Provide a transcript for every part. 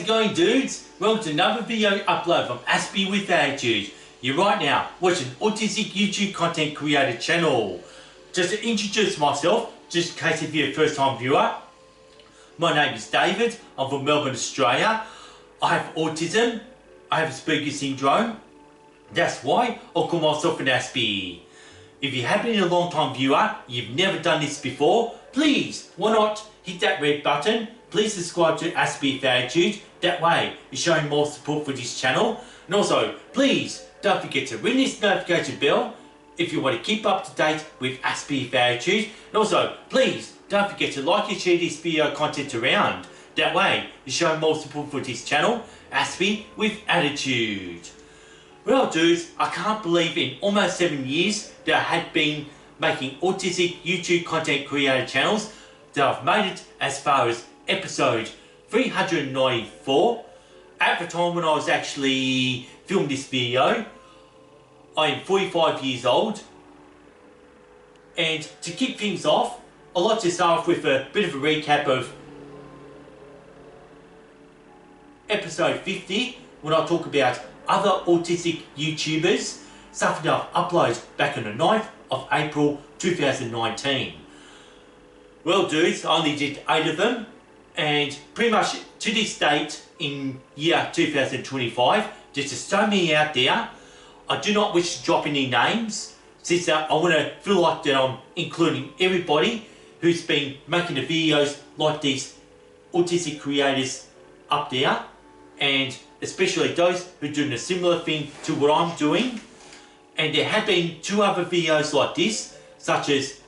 it going, dudes? Welcome to another video upload from Aspie with Attitude. You're right now watching Autistic YouTube content creator channel. Just to introduce myself, just in case if you're a first time viewer, my name is David. I'm from Melbourne, Australia. I have autism. I have Asperger's syndrome. That's why I call myself an Aspie. If you have been a long time viewer, you've never done this before, please, why not hit that red button? Please subscribe to Aspie with Attitude. That way, you're showing more support for this channel. And also, please don't forget to ring this notification bell if you want to keep up to date with Aspie with Attitude. And also, please don't forget to like and share this video content around. That way, you're showing more support for this channel, Aspie with Attitude. Well, dudes, I can't believe in almost 7 years that I had been making autistic YouTube content creator channels that I've made it as far as episode 394. At the time when I was actually filming this video, I am 45 years old. And to kick things off, I'd like to start off with a bit of a recap of episode 50, when I talk about other autistic YouTubers, something that I've uploaded back on the 9th of April 2019. Well, dudes, I only did 8 of them, and pretty much to this date in year 2025, just to throw me out there, I do not wish to drop any names, since I want to feel like that I'm including everybody who's been making the videos like these autistic creators up there, and especially those who are doing a similar thing to what I'm doing. And there have been 2 other videos like this, such as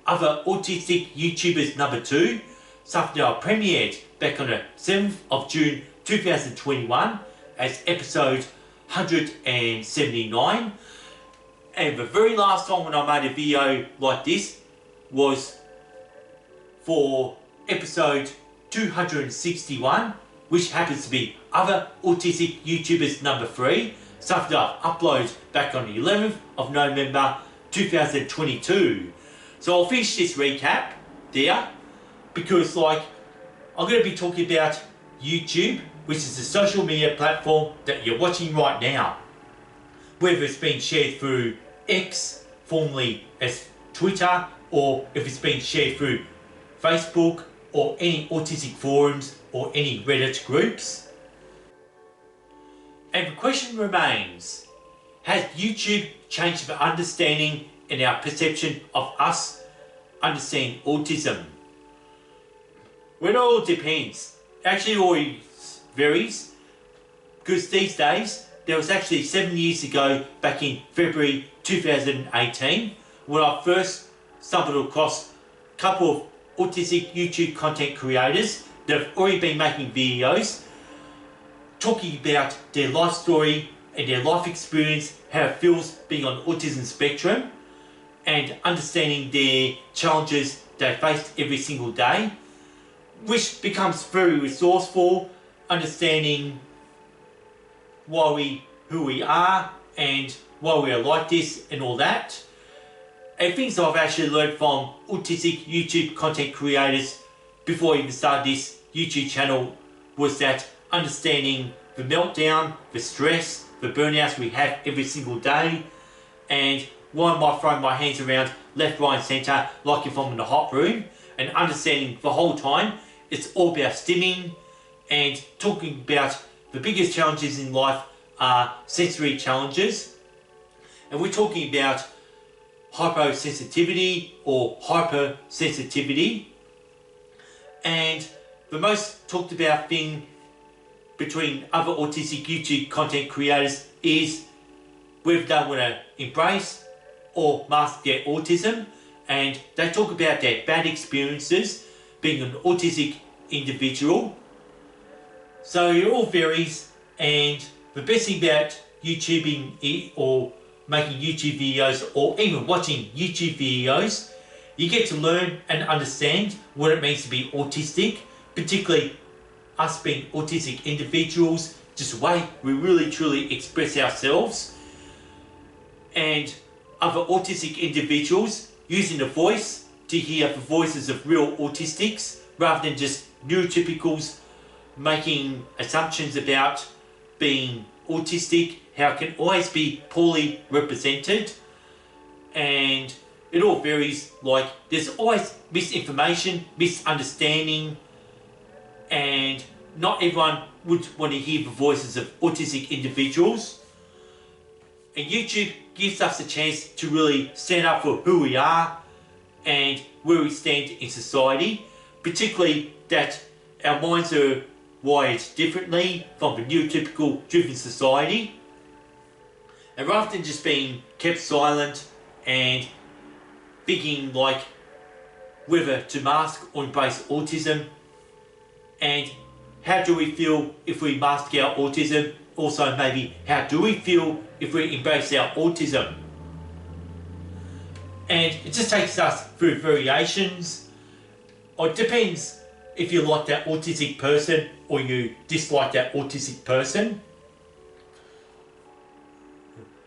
other autistic YouTubers number 2, something that I premiered back on the 7th of June 2021 as episode 179. And the very last time when I made a video like this was for episode 261, which happens to be other autistic YouTubers number 3, something that I've uploaded back on the 11th of November 2022. So I'll finish this recap there, because I'm going to be talking about YouTube, which is the social media platform that you're watching right now. Whether it's been shared through X, formerly as Twitter, or if it's been shared through Facebook, or any autistic forums, or any Reddit groups. And the question remains, has YouTube changed the understanding and our perception of us understanding autism? Well, it all depends. Actually, it always varies, because these days, there was actually 7 years ago, back in February 2018, when I first stumbled across a couple of autistic YouTube content creators that have already been making videos talking about their life story and their life experience, how it feels being on the autism spectrum, and understanding their challenges they face every single day, which becomes very resourceful, understanding who we are and why we are like this and all that. And things I've actually learned from autistic YouTube content creators before I even started this YouTube channel was that understanding the meltdown, the stress, the burnouts we have every single day, and why am I throwing my hands around left, right and centre like if I'm in the hot room, and understanding the whole time it's all about stimming, and talking about the biggest challenges in life are sensory challenges, and we're talking about hyposensitivity or hypersensitivity. And the most talked about thing between other autistic YouTube content creators is whether they want to embrace or mask their autism, and they talk about their bad experiences being an autistic individual. So it all varies, and the best thing about YouTubing or making YouTube videos, or even watching YouTube videos, you get to learn and understand what it means to be autistic, particularly us being autistic individuals, just the way we really truly express ourselves, and other autistic individuals using the voice to hear the voices of real autistics rather than just neurotypicals making assumptions about being autistic, how it can always be poorly represented, and it all varies. Like, there's always misinformation, misunderstanding, and not everyone would want to hear the voices of autistic individuals. And YouTube gives us a chance to really stand up for who we are and where we stand in society, particularly that our minds are wired differently from the neurotypical driven society. And rather than just being kept silent and thinking like whether to mask or embrace autism, and how do we feel if we mask our autism, also maybe how do we feel if we embrace our autism. And it just takes us through variations, or it depends if you like that autistic person or you dislike that autistic person.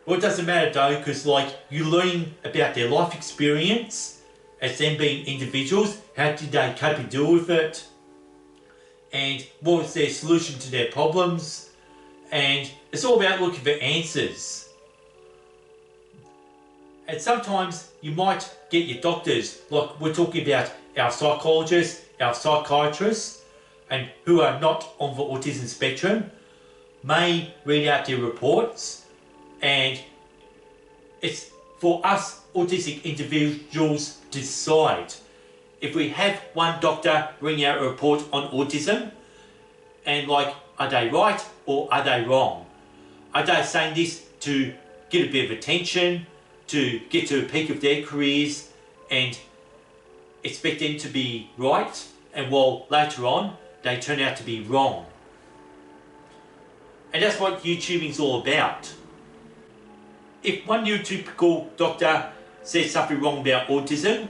Well, it doesn't matter though, because like you're learning about their life experience as them being individuals. How did they cope and deal with it? And what was their solution to their problems? And it's all about looking for answers. And sometimes you might get your doctors, like we're talking about our psychologists, our psychiatrists, and who are not on the autism spectrum, may read out their reports, and it's for us autistic individuals to decide. If we have one doctor bring out a report on autism, and like, are they right or are they wrong? Are they saying this to get a bit of attention, to get to the peak of their careers and expect them to be right, and while later on they turn out to be wrong? And that's what YouTubing is all about. If one neurotypical doctor says something wrong about autism,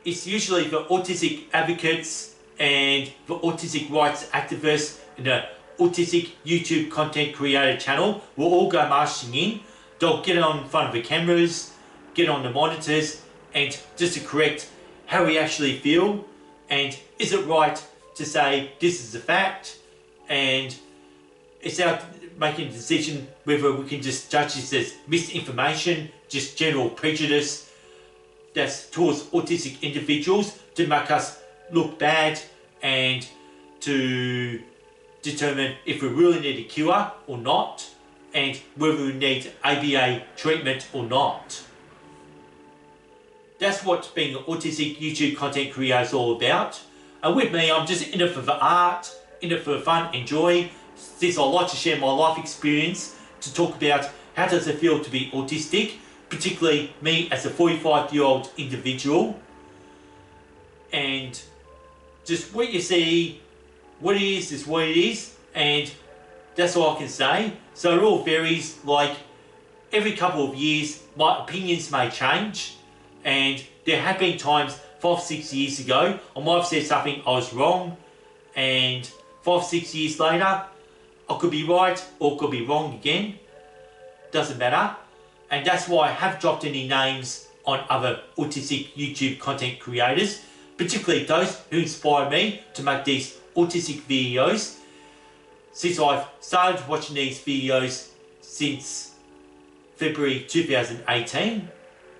it's usually the autistic advocates and the autistic rights activists in the autistic YouTube content creator channel will all go marching in. They'll get on in front of the cameras, get on the monitors, and just to correct how we actually feel, and is it right to say this is a fact, and it's our making a decision whether we can just judge this as misinformation, just general prejudice that's towards autistic individuals to make us look bad, and to determine if we really need a cure or not, and whether we need ABA treatment or not. That's what being an autistic YouTube content creator is all about. And with me, I'm just in it for the art, in it for fun and joy, since I like to share my life experience to talk about how does it feel to be autistic, particularly me as a 45-year-old individual. And just what you see, what it is what it is, and that's all I can say. So it all varies. Like every couple of years my opinions may change, and there have been times 5-6 years ago I might have said something I was wrong, and 5-6 years later I could be right or could be wrong again. Doesn't matter. And that's why I have dropped any names on other autistic YouTube content creators, particularly those who inspire me to make these autistic videos. Since I've started watching these videos since February 2018,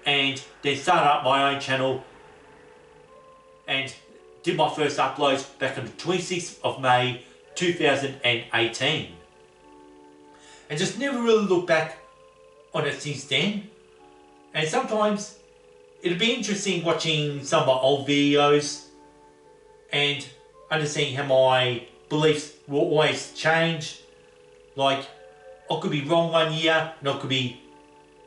and then started up my own channel and did my first uploads back on the 26th of May 2018. And just never really looked back on it since then. And sometimes it'll be interesting watching some of my old videos and understanding how my beliefs will always change. Like, I could be wrong one year and I could be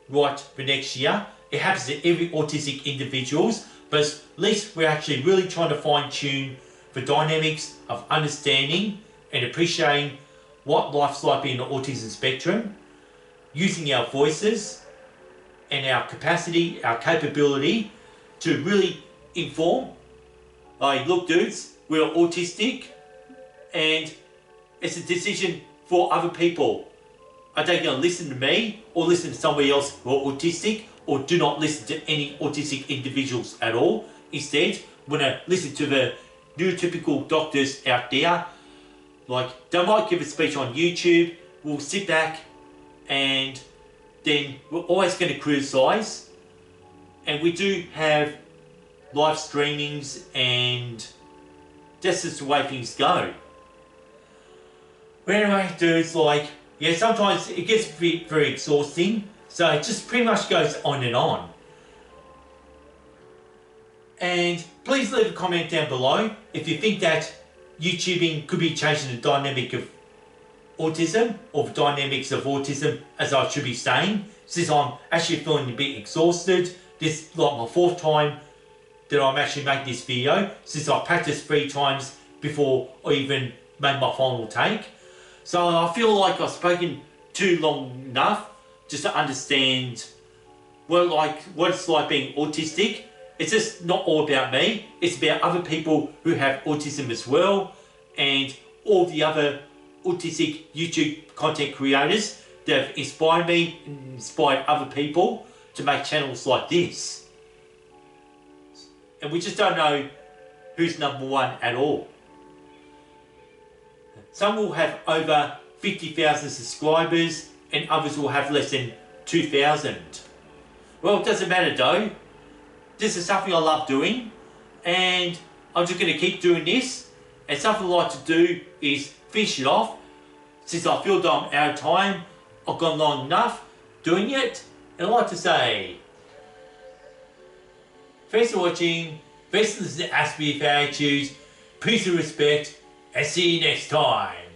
right the next year. It happens to every autistic individuals, but at least we're actually really trying to fine tune the dynamics of understanding and appreciating what life's like being on the autism spectrum, using our voices and our capacity, our capability to really inform. Like, look dudes, we're autistic, and it's a decision for other people. Are they going to listen to me or listen to somebody else who are autistic, or do not listen to any autistic individuals at all? Instead, we're going to listen to the neurotypical doctors out there. Like, they might give a speech on YouTube, we'll sit back and then we're always going to criticise. And we do have live streamings, and that's just the way things go. But anyway, dudes, like, yeah, sometimes it gets very exhausting, so it just pretty much goes on and on. And please leave a comment down below if you think that YouTubing could be changing the dynamic of autism, or the dynamics of autism, as I should be saying, since I'm actually feeling a bit exhausted. This is like my 4th time that I'm actually making this video, since I practiced 3 times before I even made my final take. So I feel like I've spoken too long enough just to understand what it's like being autistic. It's just not all about me, it's about other people who have autism as well, and all the other autistic YouTube content creators that have inspired me and inspired other people to make channels like this. And we just don't know who's number 1 at all. Some will have over 50,000 subscribers and others will have less than 2,000. Well, it doesn't matter though. This is something I love doing, and I'm just going to keep doing this. And something I like to do is finish it off. Since I feel that I'm out of time, I've gone long enough doing it, and I like to say, thanks for watching, thanks for listening to Ask Me If I Choose, peace and respect, and see you next time.